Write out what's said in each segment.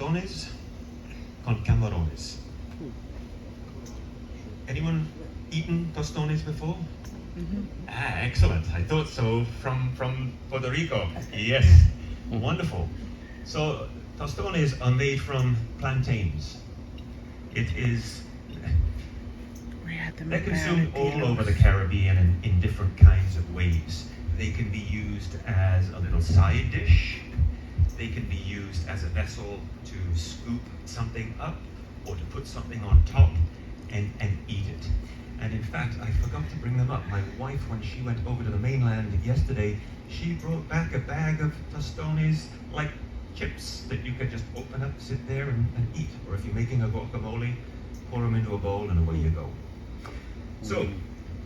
tostones con camarones. Anyone eaten tostones before? Ah, excellent. I thought so. From Puerto Rico. Yes. Wonderful. So tostones are made from plantains. It is they're consumed all over the Caribbean in different kinds of ways. They can be used as a little side dish. They can be used as a vessel to scoop something up or to put something on top and eat it. And in fact, I forgot to bring them up. My wife, when she went over to the mainland yesterday, she brought back a bag of tostones, like chips that you could just open up, sit there and eat. Or if you're making a guacamole, pour them into a bowl and away you go. So,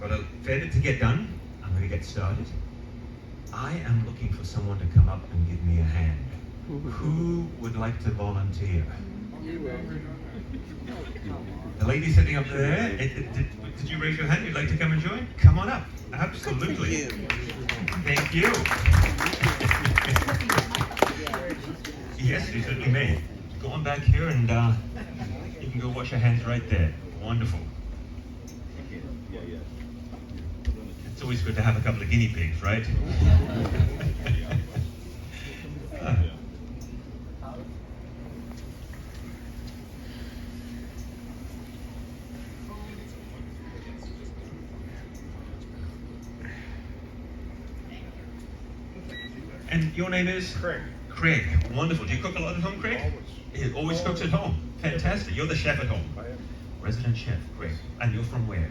got a fair bit to get done. I'm going to get started. I am looking for someone to come up and give me a hand. Who would like to volunteer? The lady sitting up there, did you raise your hand? You'd like to come and join? Come on up. Absolutely. Thank you. Yes, you certainly may. Go on back here and you can go wash your hands right there. Wonderful. It's always good to have a couple of guinea pigs, right? And your name is? Craig. Craig. Wonderful. Do you cook a lot at home, Craig? He always cooks at home. Fantastic. You're the chef at home. I am. Resident chef. Great. And you're from where?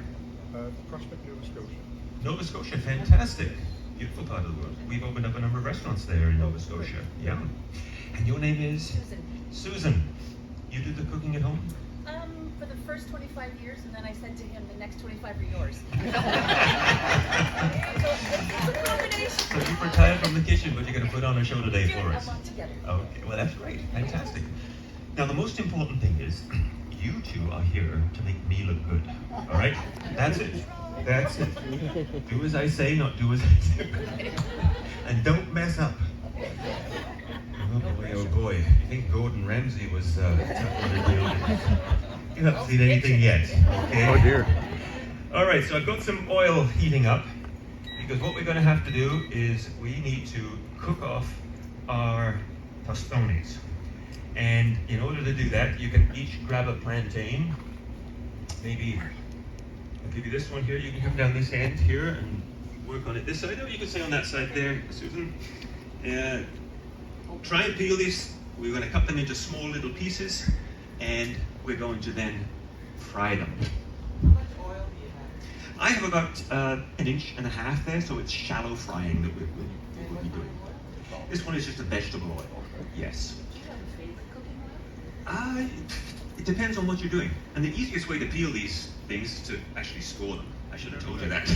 Prospect, Nova Scotia. Nova Scotia. Fantastic. Beautiful part of the world. We've opened up a number of restaurants there in Nova Scotia. Yeah. And your name is? Susan. Susan. You do the cooking at home? For the first 25 years, and then I said to him, the next 25 are yours. So it's a combination. So you've retired from the kitchen, but you're going to put on a show today for Doing us. a lot together. Okay, well that's great. Fantastic. Now the most important thing is, you two are here to make me look good. All right? That's it. That's it. Do as I say, not do as I do. And don't mess up. Oh boy, oh boy. You think Gordon Ramsay was tough to deal with? You haven't seen anything yet, okay? Oh dear. All right, so I've got some oil heating up, because what we're going to have to do is we need to cook off our tostones. And in order to do that, you can each grab a plantain. Maybe I'll give you this one here. You can come down this end here and work on it this side. Or you can stay on that side there, Susan. Try and peel these. We're going to cut them into small little pieces, and we're going to then fry them. How much oil do you have? I have about 1.5 inches there, so it's shallow frying that we'll be doing. This one is just a vegetable oil. Yes. Do you have a favorite cooking oil? It depends on what you're doing. And the easiest way to peel these things is to actually score them. I should have told you that.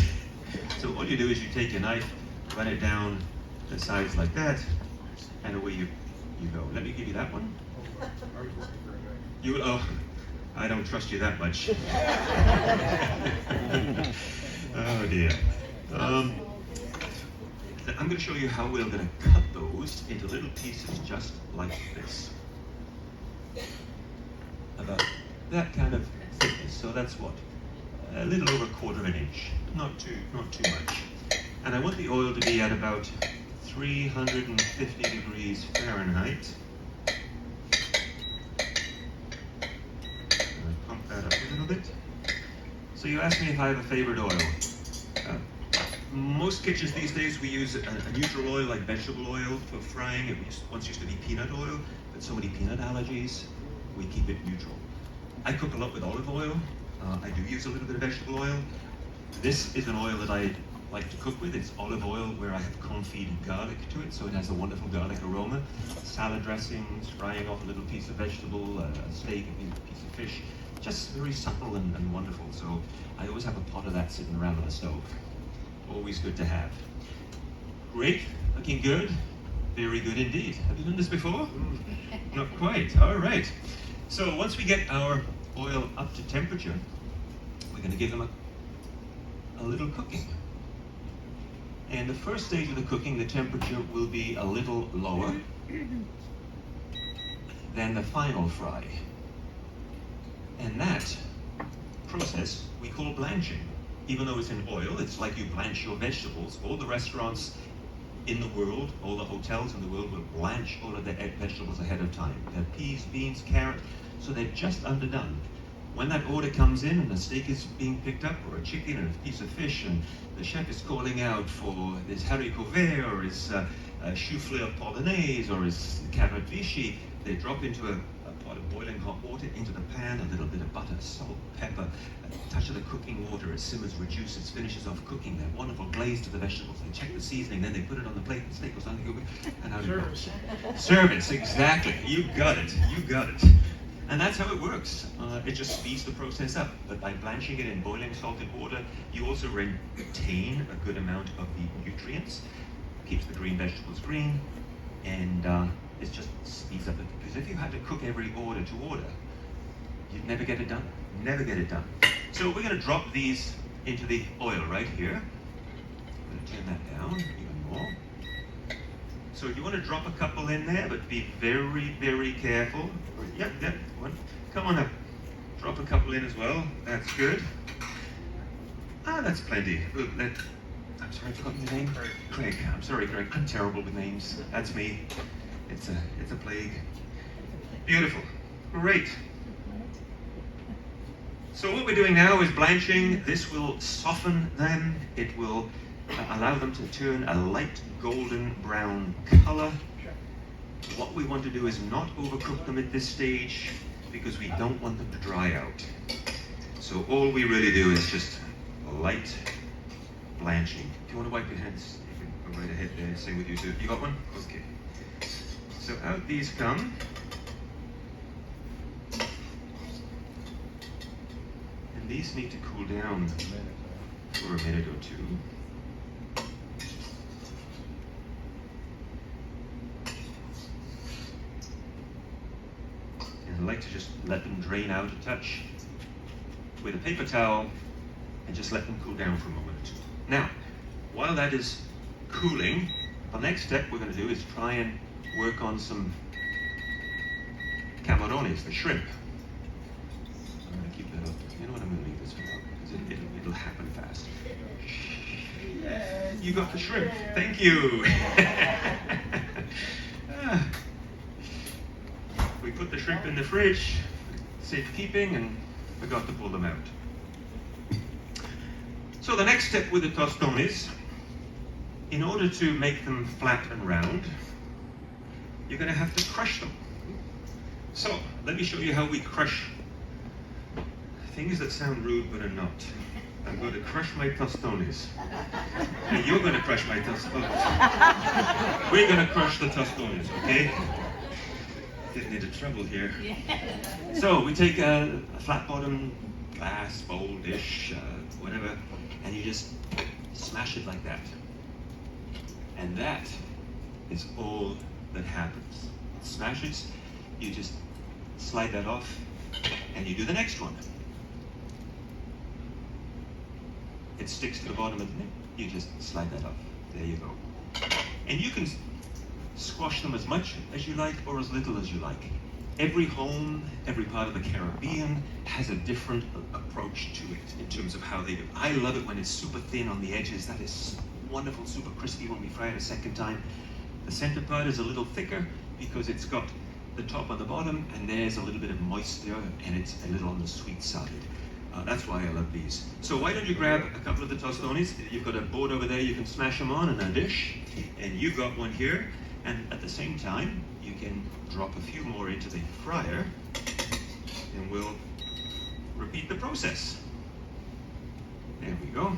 So all you do is you take your knife, run it down the sides like that, and away you go. Let me give you that one. Oh, I don't trust you that much. Oh dear. I'm going to show you how we're going to cut those into little pieces just like this. About that kind of thickness. So that's what? A little over 1/4 inch. Not too much. And I want the oil to be at about 350 degrees Fahrenheit. Pump that up a little bit. So you asked me if I have a favorite oil. Most kitchens these days we use a neutral oil like vegetable oil for frying. It once used to be peanut oil, but so many peanut allergies, we keep it neutral. I cook a lot with olive oil. I do use a little bit of vegetable oil. This is an oil that I like to cook with. It's olive oil where I have confit garlic to it, so it has a wonderful garlic aroma. Salad dressings, frying off a little piece of vegetable, a steak, a piece of fish. Just very subtle and wonderful. So I always have a pot of that sitting around on the stove. Always good to have. Great, looking good. Very good indeed. Have you done this before? Not quite, all right. So once we get our oil up to temperature, we're going to give them a little cooking. And the first stage of the cooking, the temperature will be a little lower. than the final fry. And that process we call blanching. Even though it's in oil, it's like you blanch your vegetables. All the restaurants in the world, all the hotels in the world will blanch all of their vegetables ahead of time. They're peas, beans, carrot, so they're just underdone. When that order comes in and a steak is being picked up, or a chicken or a piece of fish, and the chef is calling out for his haricot vert or his chou-fleur polonaise or his carrot vichy, they drop into a pot of boiling hot water, into the pan, a little bit of butter, salt, pepper, a touch of the cooking water. It simmers, reduces, finishes off cooking. That wonderful glaze to the vegetables. They check the seasoning, then they put it on the plate. The steak goes on, and out it goes. Service, exactly. You got it. You got it. And that's how it works. It just speeds the process up. But by blanching it in boiling salted water, you also retain a good amount of the nutrients, keeps the green vegetables green, and it just speeds up it. Because if you had to cook every order to order, you'd never get it done. Never get it done. So we're going to drop these into the oil right here. I'm going to turn that down even more. So you want to drop a couple in there, but be very, very careful. Yep, one. Come on up. Drop a couple in as well. That's good. That's plenty. Look, I'm sorry, I forgot your name. Craig. I'm sorry, Craig. I'm terrible with names. That's me. It's a plague. Beautiful. Great. So what we're doing now is blanching. This will soften them. It will allow them to turn a light golden brown color. What we want to do is not overcook them at this stage because we don't want them to dry out. So all we really do is just light blanching. If you want to wipe your hands, you can go right ahead there. Same with you too. You got one? Okay. So out these come. And these need to cool down for a minute or two. I like to just let them drain out a touch with a paper towel and just let them cool down for a moment or two. Now, while that is cooling, the next step we're going to do is try and work on some camarones, the shrimp. I'm going to keep that up. You know what, I'm going to leave this for now because it'll happen fast. You got the shrimp. Thank you. We put the shrimp in the fridge, safekeeping, and forgot to pull them out. So the next step with the tostones, in order to make them flat and round, you're going to have to crush them. So let me show you how we crush things that sound rude but are not. I'm going to crush my tostones. And you're going to crush my tostones. We're going to crush the tostones, okay? Getting into trouble here. So we take a flat bottom glass, bowl, dish, whatever, and you just smash it like that. And that is all that happens. Smash it, you just slide that off, and you do the next one. It sticks to the bottom of the thing, you just slide that off. There you go. And you can squash them as much as you like or as little as you like. Every home, every part of the Caribbean has a different approach to it in terms of how they do. I love it when it's super thin on the edges. That is wonderful, super crispy when we fry it a second time. The center part is a little thicker because it's got the top and the bottom, and there's a little bit of moisture, and it's a little on the sweet side. That's why I love these. So why don't you grab a couple of the tostones? You've got a board over there, you can smash them on in a dish, and you've got one here. And at the same time, you can drop a few more into the fryer, and we'll repeat the process. There we go.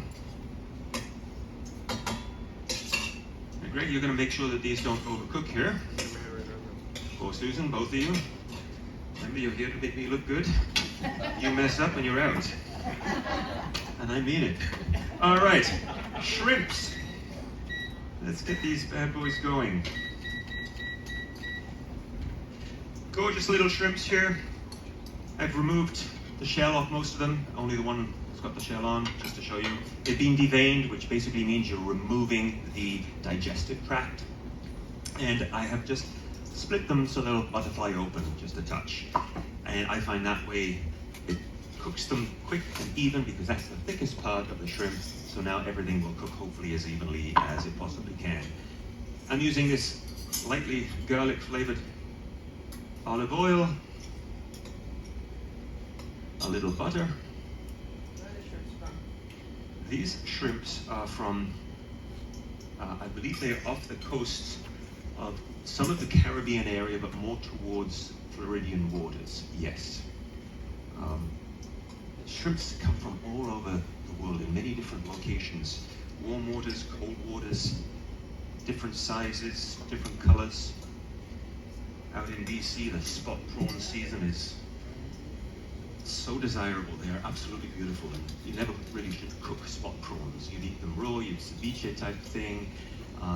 And Greg, you're going to make sure that these don't overcook here. Or Susan, both of you. Remember, you're here to make me look good. You mess up and you're out. And I mean it. All right, shrimps. Let's get these bad boys going. Gorgeous little shrimps here. I've removed the shell off most of them, only the one that's got the shell on, just to show you. They've been deveined, which basically means you're removing the digestive tract. And I have just split them so they'll butterfly open just a touch. And I find that way it cooks them quick and even because that's the thickest part of the shrimp. So now everything will cook hopefully as evenly as it possibly can. I'm using this lightly garlic flavored olive oil, a little butter. Where are the shrimps from? These shrimps are from, I believe they are off the coast of some of the Caribbean area, but more towards Floridian waters, yes. Shrimps come from all over the world in many different locations. Warm waters, cold waters, different sizes, different colors. Out in BC, the spot prawn season is so desirable. They are absolutely beautiful, and you never really should cook spot prawns. You'd eat them raw, you'd ceviche type thing.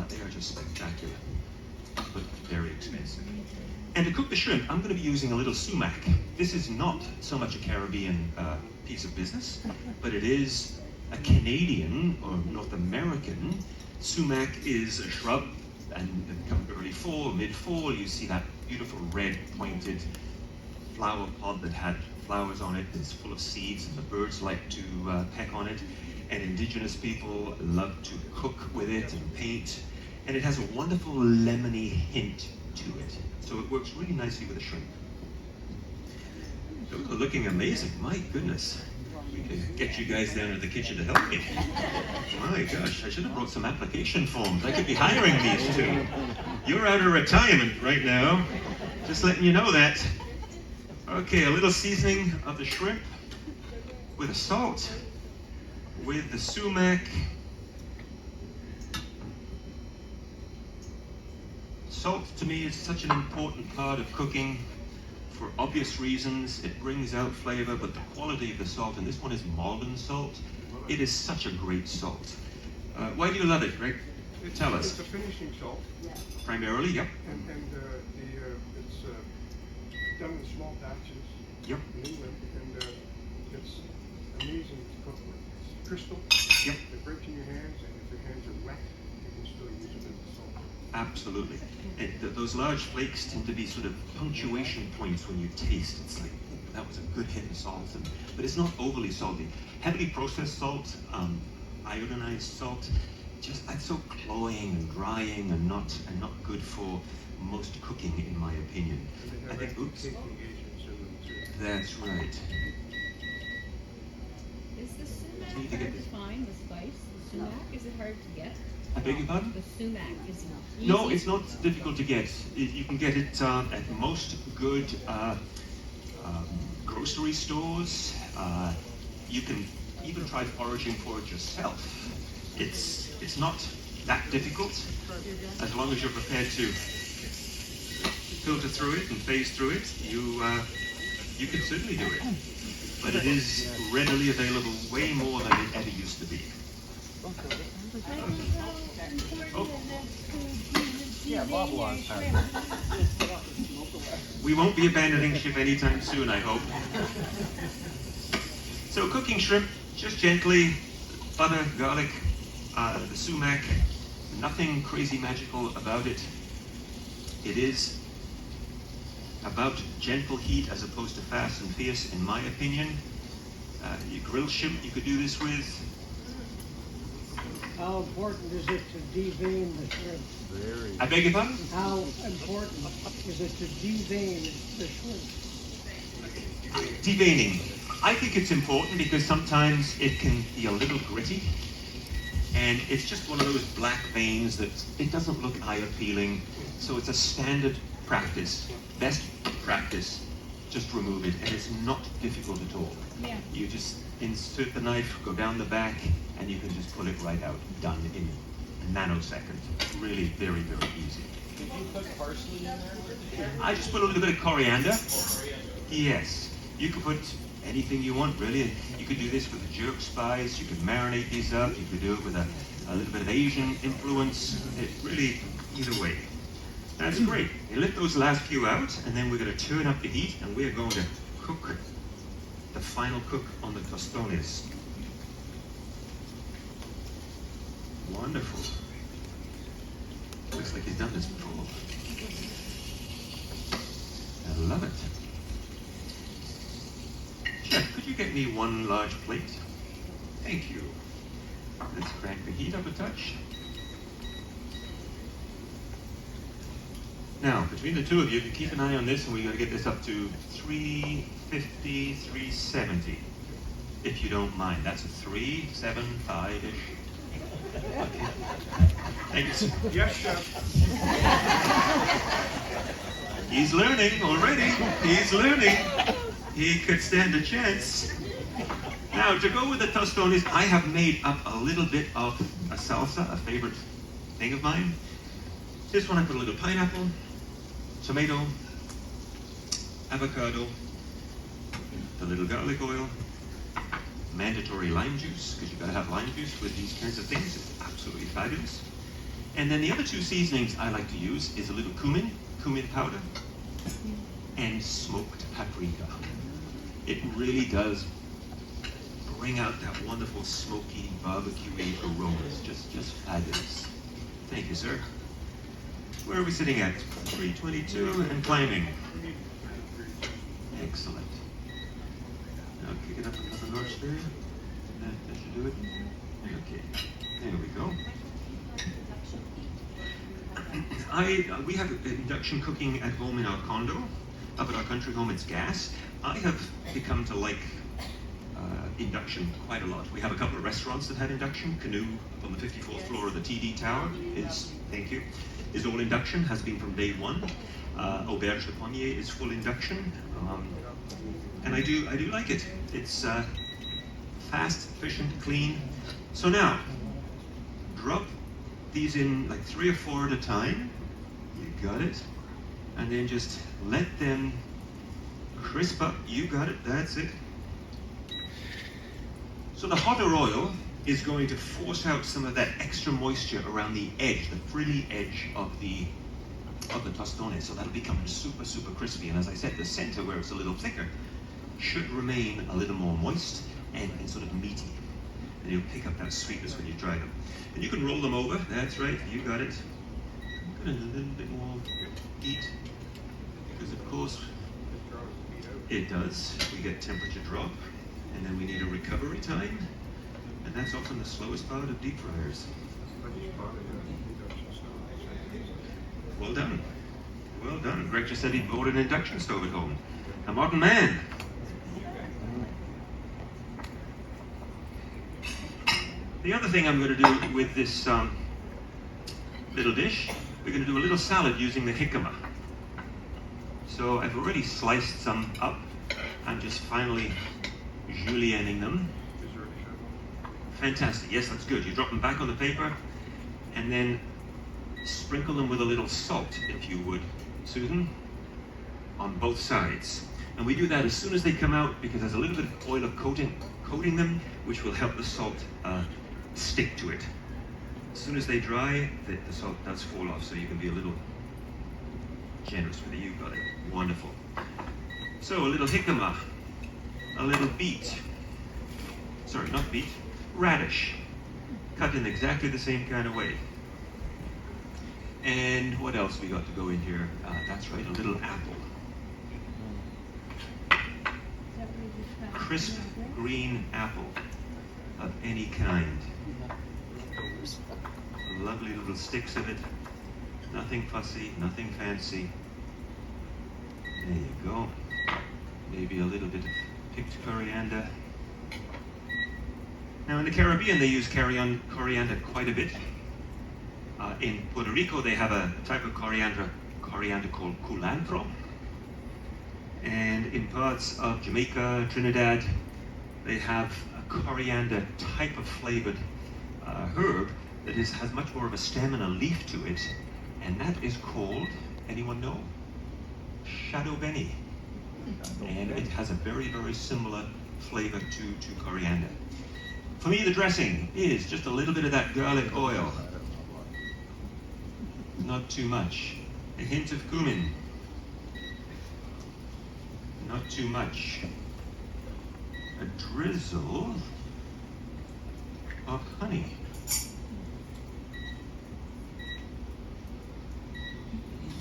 They are just spectacular, but very expensive. And to cook the shrimp, I'm going to be using a little sumac. This is not so much a Caribbean piece of business, but it is a Canadian or North American. Sumac is a shrub, and come early fall, mid-fall, you see that beautiful red pointed flower pod that had flowers on it. It's full of seeds, and the birds like to peck on it. And indigenous people love to cook with it and paint. And it has a wonderful lemony hint to it. So it works really nicely with the shrimp. Those are looking amazing, my goodness. We could get you guys down to the kitchen to help me. My gosh, I should have brought some application forms. I could be hiring these two. You're out of retirement right now. Just letting you know that. Okay, a little seasoning of the shrimp with the salt, with the sumac. Salt to me is such an important part of cooking for obvious reasons. It brings out flavor, but the quality of the salt, and this one is Malden salt, it is such a great salt. Why do you love it, Greg? Tell us. It's a finishing salt, Primarily, yep. and it's done in small batches Yep. in England, and it's amazing to cook with. It's crystal. Yep. It breaks in your hands, and if your hands are wet, you can still use it as a salt. Absolutely. Those large flakes tend to be sort of punctuation points when you taste. It's like, that was a good hit of salt, but it's not overly salty. Heavily processed salt, iodinized salt, just that's so cloying and drying and not good for most cooking, in my opinion. And I they think, have oops, baking agents in them too. that's right. Is the sumac Need to get hard to this- find, the spice? The sumac, is it hard to get? I beg your pardon? The sumac is easy. No, it's not difficult to get. You can get it at most good grocery stores. You can even try foraging for it yourself. It's not that difficult, as long as you're prepared to filter through it and phase through it. You can certainly do it, but it is readily available way more than it ever used to be. Oh. We won't be abandoning ship anytime soon, I hope. So cooking shrimp, just gently, butter, garlic, the sumac, nothing crazy magical about it. It is about gentle heat as opposed to fast and fierce, in my opinion. You grill shrimp, you could do this with. How important is it to devein the shrimp? I beg your pardon? How important is it to devein the shrimp? Deveining. I think it's important because sometimes it can be a little gritty, and it's just one of those black veins that it doesn't look eye appealing. So it's a standard practice, best practice. Just remove it, and it's not difficult at all. Yeah. You just insert the knife, go down the back, and you can just pull it right out. Done in a nanosecond. Really very, very easy. Did you put parsley in there? I just put a little bit of coriander. Yes. You could put anything you want, really. You could do this with a jerk spice. You could marinate these up. You could do it with a little bit of Asian influence. It really, either way. That's great. You let those last few out, and then we're going to turn up the heat, and we're going to cook the final cook on the tostones. Wonderful. Looks like he's done this before. Love it. Chef, could you get me one large plate? Thank you. Let's crank the heat up a touch. Now, between the two of you, keep an eye on this, and we're going to get this up to 350, 370, if you don't mind. That's a 375-ish. Okay. Thank you, sir. Yes, chef. He's learning already. He's learning. He could stand a chance. Now, to go with the tostones, I have made up a little bit of a salsa, a favorite thing of mine. This one I put a little pineapple, tomato, avocado, a little garlic oil, mandatory lime juice, because you've got to have lime juice with these kinds of things. It's absolutely fabulous. And then the other two seasonings I like to use is a little cumin powder, and smoked paprika. It really does bring out that wonderful smoky barbecue-y aroma. It's just fabulous. Thank you, sir. Where are we sitting at? 322 and climbing. Excellent. Now kick it up another notch there. That should do it. Okay. There we go. We have induction cooking at home in our condo. Up at our country home, it's gas. I have become to like induction quite a lot. We have a couple of restaurants that had induction. Canoe up on the 54th floor of the TD Tower is, thank you, is all induction, has been from day one. Auberge de Pognier is full induction. And I do like it. It's fast, efficient, clean. So now, drop these in like 3 or 4 at a time. You got it. And then just let them crisp up. You got it, that's it. So the hotter oil is going to force out some of that extra moisture around the edge, the frilly edge of the tostone. So that'll become super, super crispy. And as I said, the center, where it's a little thicker, should remain a little more moist and sort of meaty. And you'll pick up that sweetness when you dry them. And you can roll them over, that's right, you got it. Put in a little bit more heat, because of course it does. We get temperature drop, and then we need a recovery time, and that's often the slowest part of deep fryers. Well done. Well done. Greg just said he bought an induction stove at home. A modern man. The other thing I'm going to do with this little dish, we're going to do a little salad using the jicama. So I've already sliced some up. I'm just finally julienning them. Fantastic. Yes, that's good. You drop them back on the paper, and then sprinkle them with a little salt, if you would, Susan, on both sides. And we do that as soon as they come out, because there's a little bit of oil of coating them, which will help the salt stick to it. As soon as they dry, the salt does fall off, so you can be a little generous with it. You got it. Wonderful. So a little jicama, a little beet, sorry, not beet, radish, cut in exactly the same kind of way. And what else we got to go in here? That's right, a little apple. Crisp green apple of any kind. Lovely little sticks of it. Nothing fussy, nothing fancy. There you go. Maybe a little bit of picked coriander. Now in the Caribbean they use coriander quite a bit. In Puerto Rico they have a type of coriander called culantro. And in parts of Jamaica, Trinidad, they have a coriander type of flavored herb that has much more of a stem and a leaf to it, and that is called, anyone know? Shadow Benny. And it has a very, very similar flavor to coriander. For me, the dressing is just a little bit of that garlic oil. Not too much. A hint of cumin. Not too much. A drizzle of honey.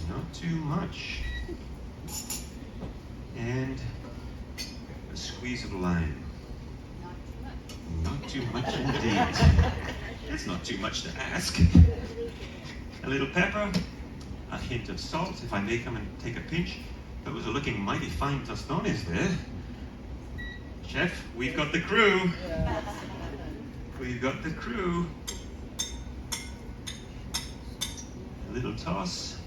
Not too much. and a squeeze of lime. Not too much indeed. That's not too much to ask. A little pepper, a hint of salt, if I may come and take a pinch. Those are looking mighty fine tostones there. Chef, we've got the crew. We've got the crew. A little toss.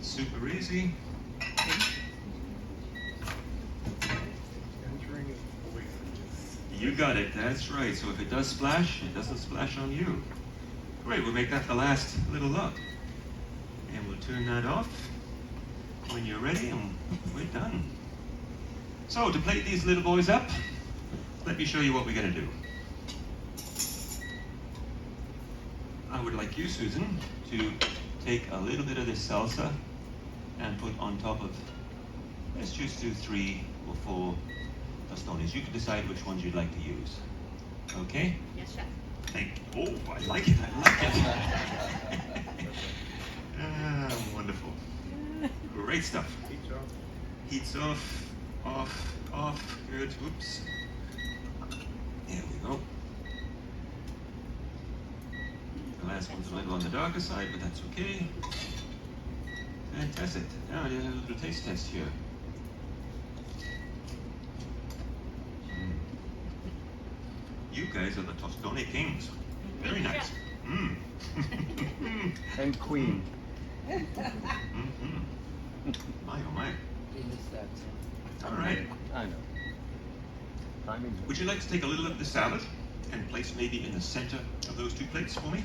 Super easy. Entering it away from you. You got it, that's right. So if it does splash, it doesn't splash on you. Great, we'll make that the last little look. And we'll turn that off when you're ready, and we're done. So to plate these little boys up, let me show you what we're gonna do. I would like you, Susan, to take a little bit of this salsa and put on top of, let's just do 3 or 4 tostones. You can decide which ones you'd like to use. Okay? Yes, chef. Thank you. Oh, I like it, I like it. Wonderful. Great stuff. Heat's off. Heats off, off, good, oops. There we go. The last one's a little on the darker side, but that's okay. Fantastic. Now, a little taste test here. You guys are the tostone kings. Very nice. Mm. And Queen. Mm-hmm. My, oh my. We missed that. All right. I know. Timing's Would you like to take a little of the salad and place maybe in the center of those 2 plates for me?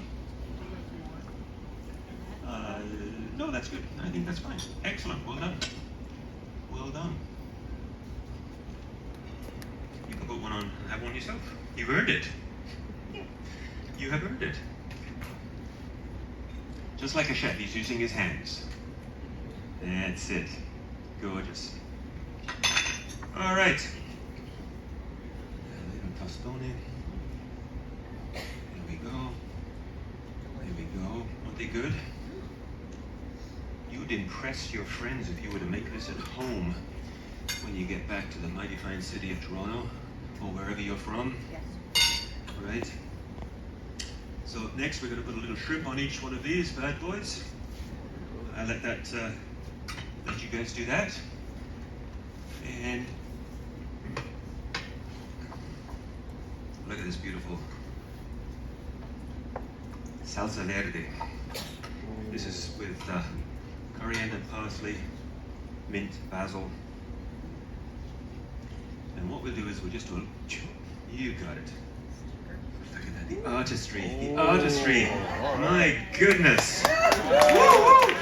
No, that's good. I think that's fine. Excellent. Well done. Well done. You can put one on and have one yourself. You've earned it. You have earned it. Just like a chef, he's using his hands. That's it. Gorgeous. All right. A little tostone. There we go. There we go. Aren't they good? You would impress your friends if you were to make this at home when you get back to the mighty fine city of Toronto or wherever you're from. Yes. Right? So next we're going to put a little shrimp on each one of these bad boys. I'll let you guys do that. And look at this beautiful salsa verde. This is with coriander, parsley, mint, basil. And what we'll do is we'll just do you got it. Look at that, the artistry, the artistry. My goodness. Woo-hoo!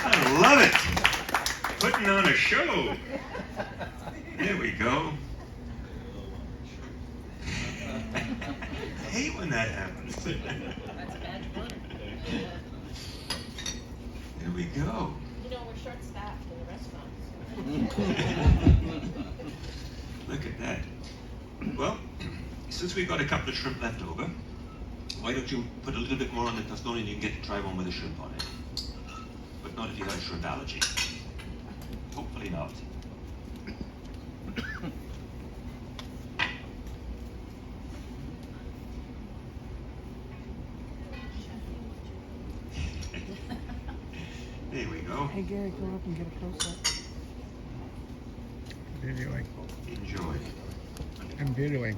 I love it. Putting on a show. There we go. I hate when that happens. That's a badge of honor. There we go. You know, we're short-staffed in the restaurants. Look at that. Well, since we've got a couple of shrimp left over, why don't you put a little bit more on the tostone and you can get to try one with a shrimp on it. But not if you have a shrimp allergy. Hopefully not. There we go. Hey Gary, go up and get a close-up. Videoing. Enjoy. I'm videoing.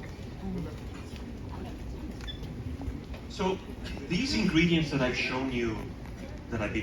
So these ingredients that I've shown you, that I've been